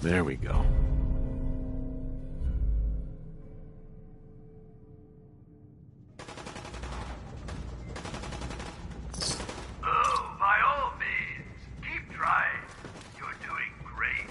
Speaker 5: There we go.
Speaker 18: Oh, by all means, keep trying. You're doing great.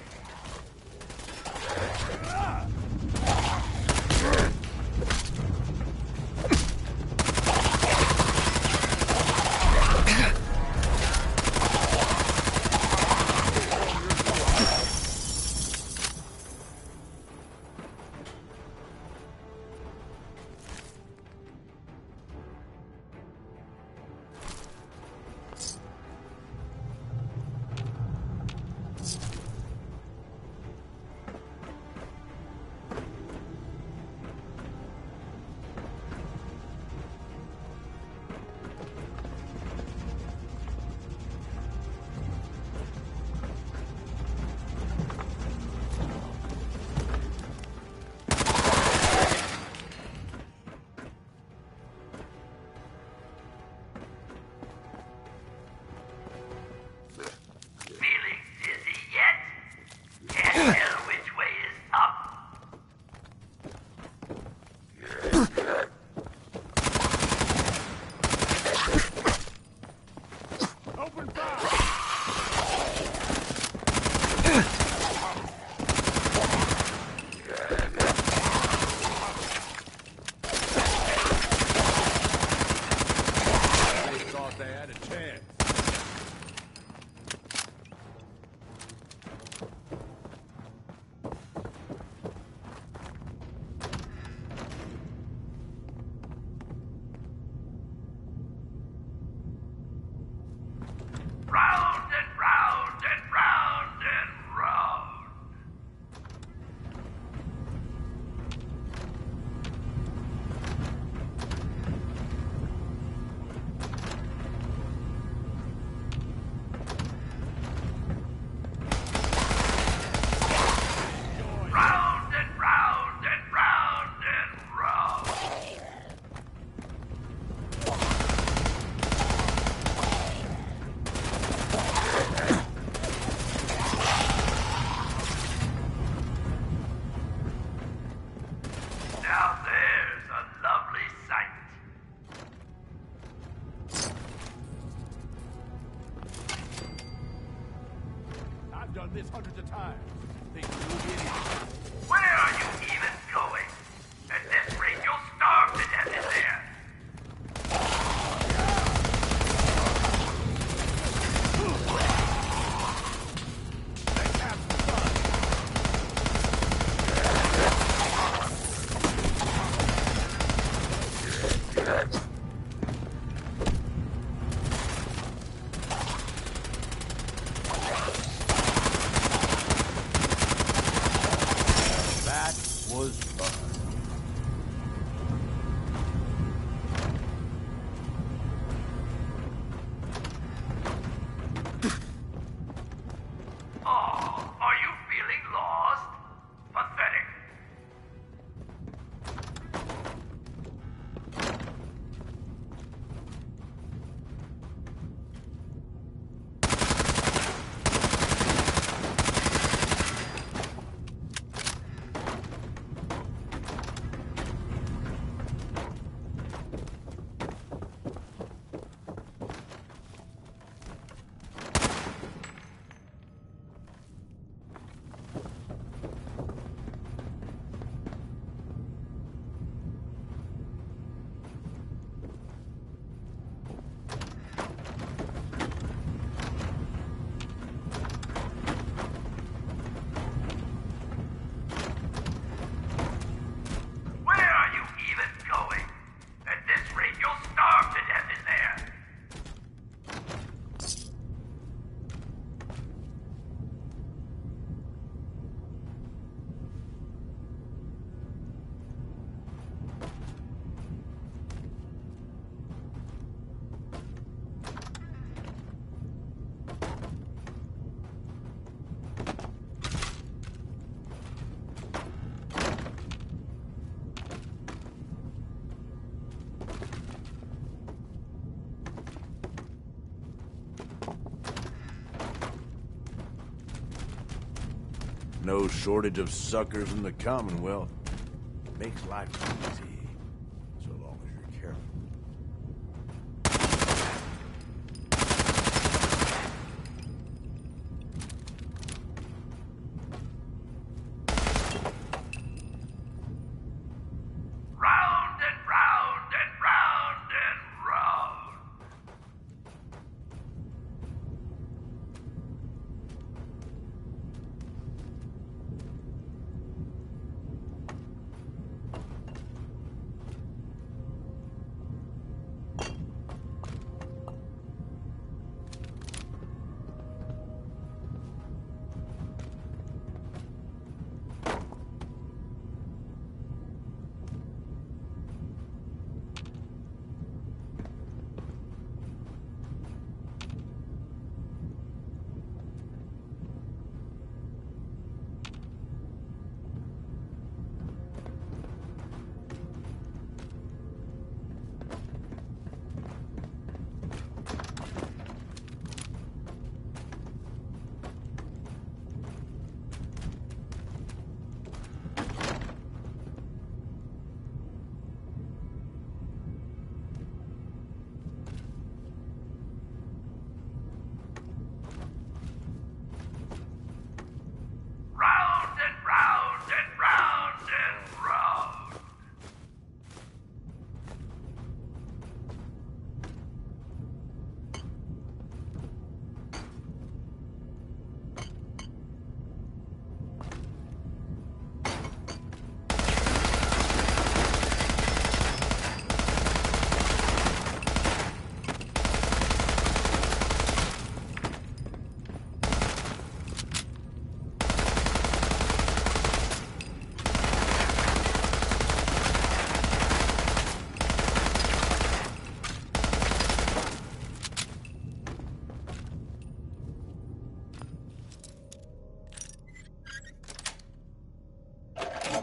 Speaker 18: Round and round and round and round. Round and round and round and round. Now there's a lovely sight.
Speaker 3: I've done this hundreds of times. Think you'll get it.
Speaker 18: Where are you even going? At this rate, you'll starve to death in there.
Speaker 3: That was fun.
Speaker 18: Oh, are you feeling lost? Pathetic.
Speaker 1: No shortage of suckers in the Commonwealth. Makes life easy, so long as you're careful.
Speaker 18: Round and round and round and round. Round and round and round and round.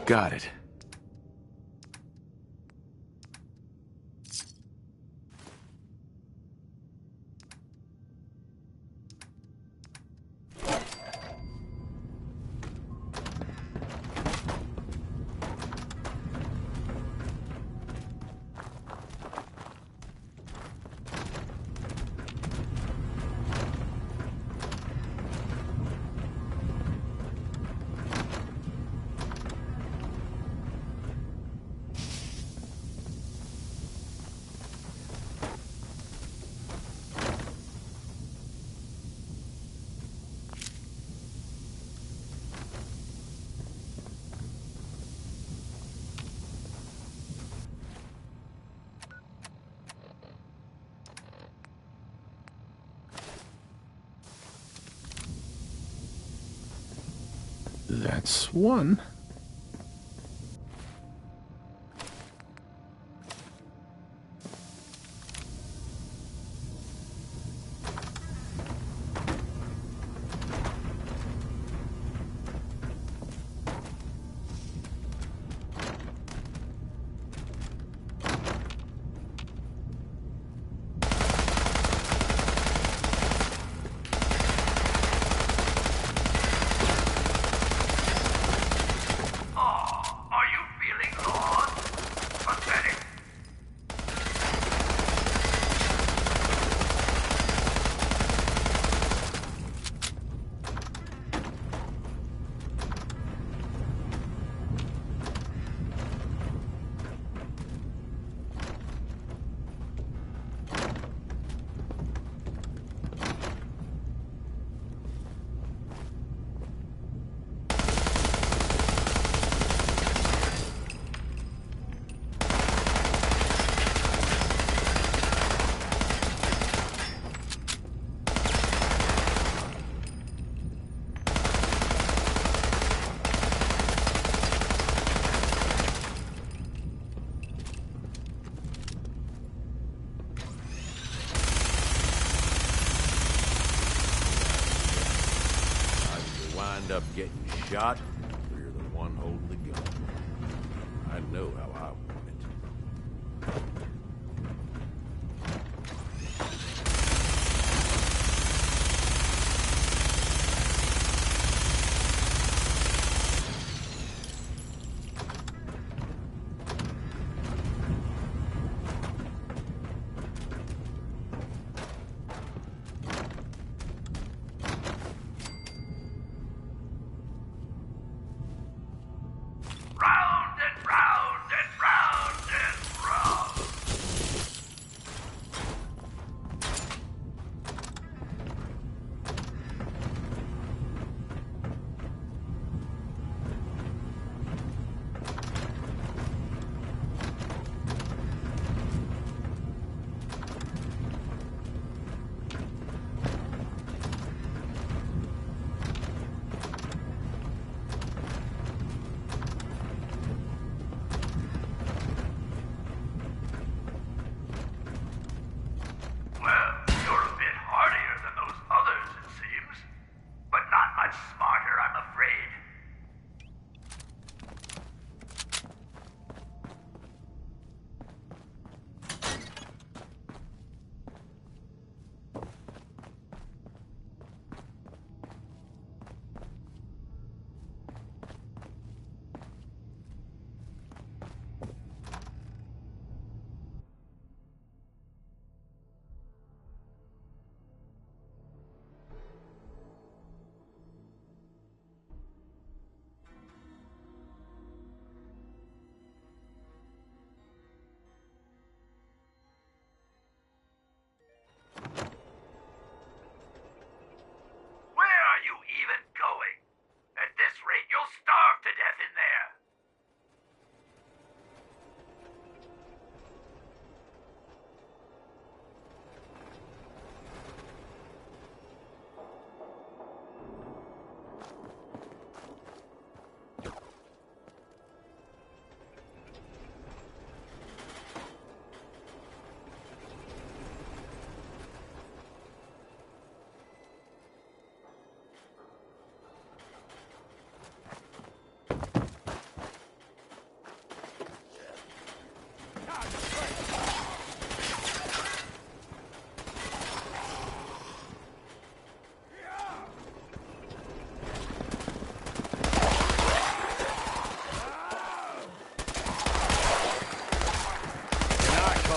Speaker 5: Got it. That's one.
Speaker 18: Are you feeling lost? Pathetic.
Speaker 1: Wind up getting shot, or you're the one holding the gun. I know how I want it.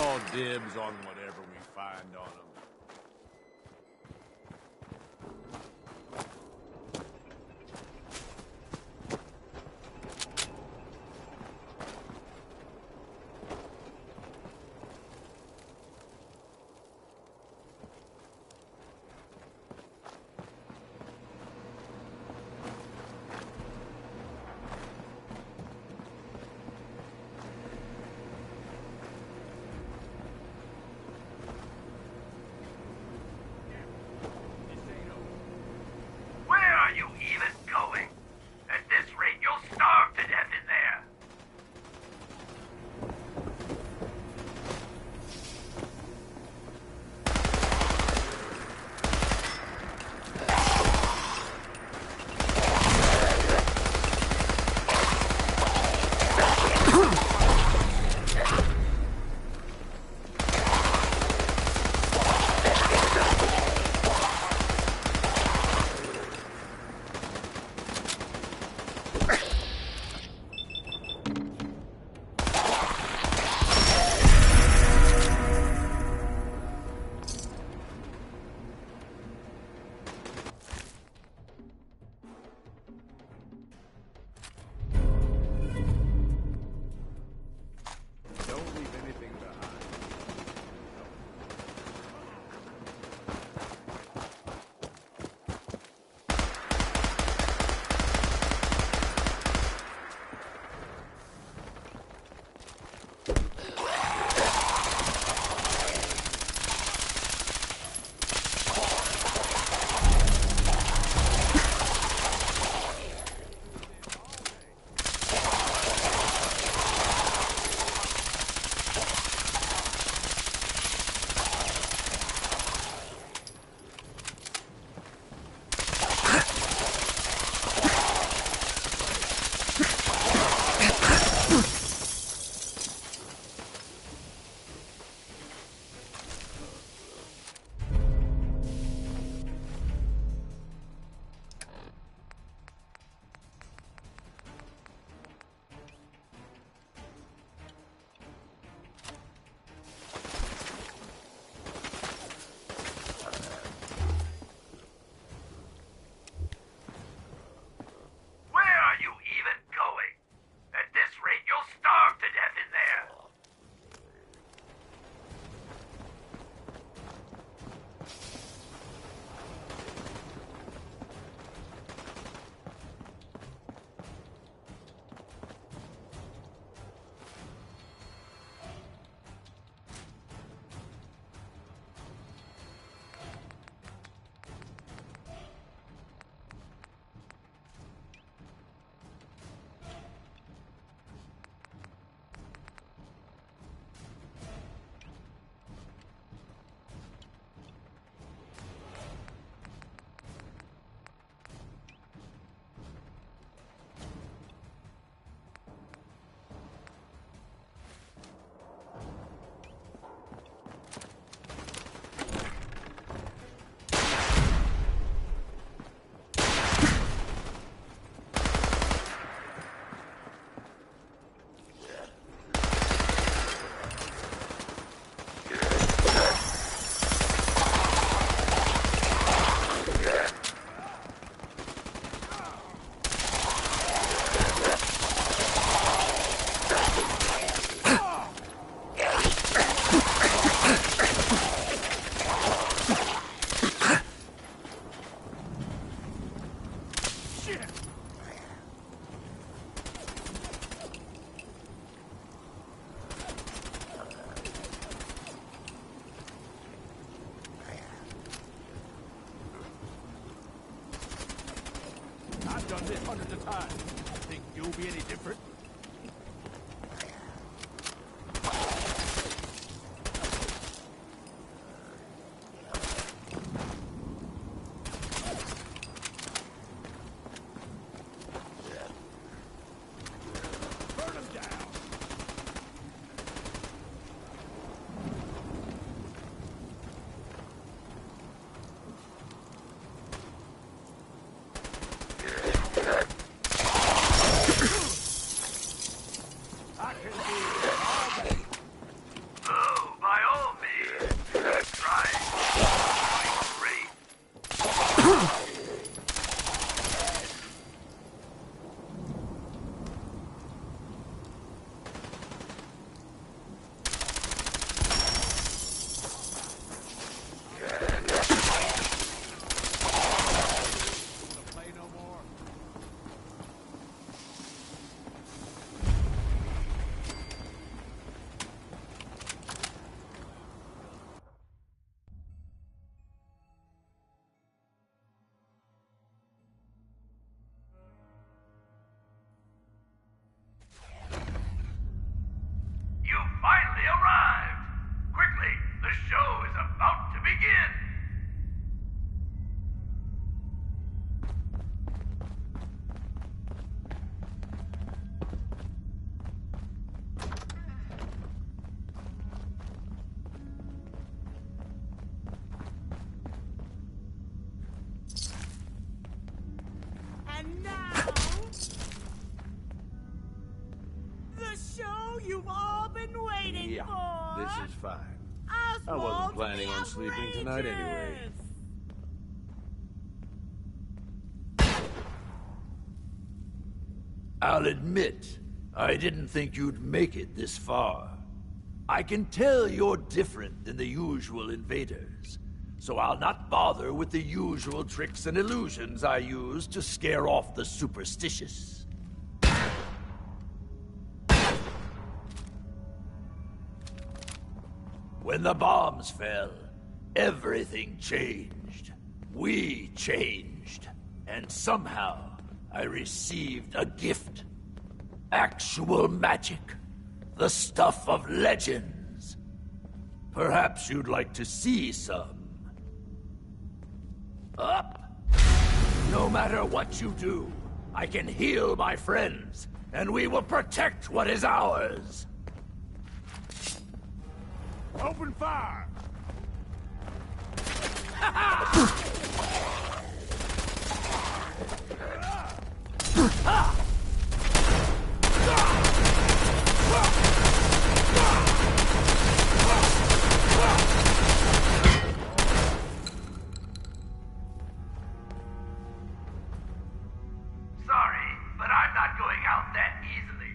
Speaker 1: call dibs on whatever we find on them.
Speaker 3: done this hundreds of times. Think you'll be any different? Burn them down!
Speaker 1: this is fine. I wasn't planning on sleeping tonight anyway.
Speaker 18: I'll admit, I didn't think you'd make it this far. I can tell you're different than the usual invaders, so I'll not bother with the usual tricks and illusions I use to scare off the superstitious. When the bombs fell, everything changed. We changed. And somehow, I received a gift. Actual magic. The stuff of legends. Perhaps you'd like to see some. Up! No matter what you do, I can heal my friends, and we will protect what is ours.
Speaker 1: Open fire!
Speaker 18: Sorry, but I'm not going out that easily.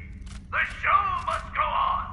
Speaker 18: The show must go on!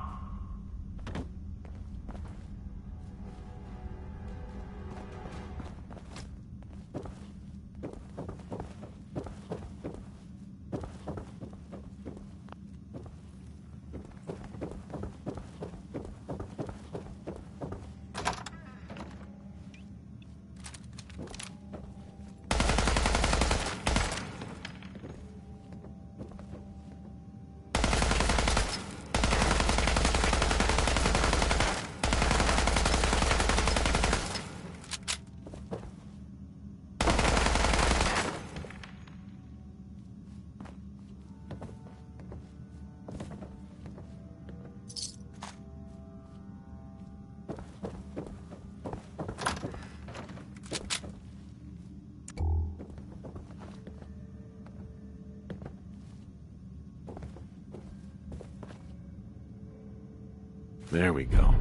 Speaker 1: There we go.